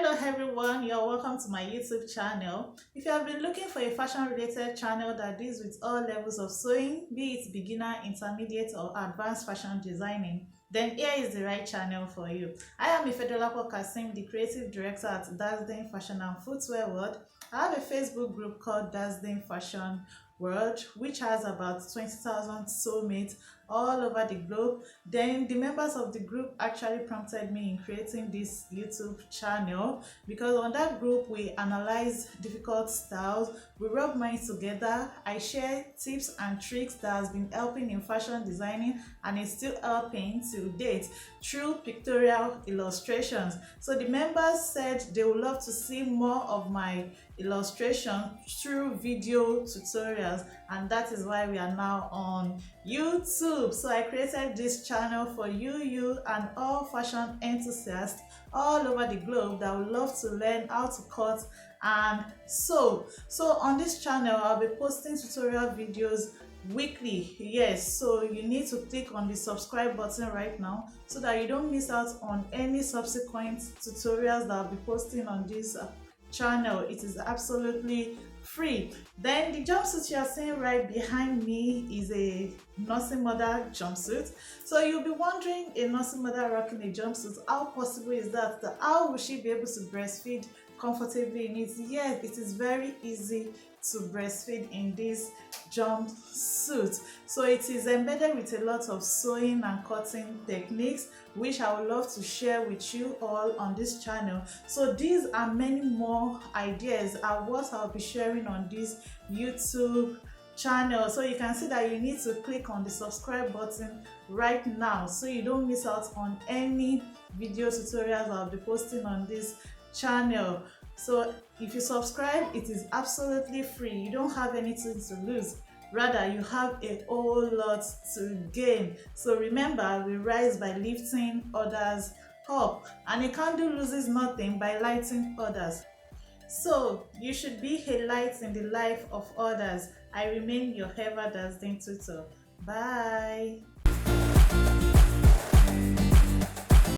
Hello everyone, you're welcome to my YouTube channel. If you have been looking for a fashion related channel that deals with all levels of sewing, be it beginner, intermediate or advanced fashion designing, then here is the right channel for you. I am Ifedolapo Kasim, the creative director at Dazzling Fashion and Footwear World. I have a Facebook group called Dazzling Fashion World, which has about 20,000 soulmates all over the globe. Then the members of the group actually prompted me in creating this YouTube channel because on that group we analyze difficult styles, we rub minds together, I share tips and tricks that has been helping in fashion designing and is still helping till date through pictorial illustrations. So the members said they would love to see more of my illustration through video tutorials, and that is why we are now on YouTube. So I created this channel for you and all fashion enthusiasts all over the globe that would love to learn how to cut and sew. So on this channel I'll be posting tutorial videos weekly. Yes, so you need to click on the subscribe button right now so that you don't miss out on any subsequent tutorials that I'll be posting on this channel. It is absolutely free. Then the jumpsuit you are seeing right behind me is a nursing mother jumpsuit. So you'll be wondering, a nursing mother rocking a jumpsuit, how possible is that? How will she be able to breastfeed comfortably in it? Yes, it is very easy to breastfeed in this jumpsuit. So it is embedded with a lot of sewing and cutting techniques, which I would love to share with you all on this channel. So these and many more ideas are what I'll be sharing on this YouTube channel. So you can see that you need to click on the subscribe button right now so you don't miss out on any video tutorials I'll be posting on this channel. So if you subscribe, it is absolutely free. You don't have anything to lose. Rather, you have a whole lot to gain. So remember, we rise by lifting others up, and a candle loses nothing by lighting others. So you should be a light in the life of others. I remain your ever dazzling tutor. Bye.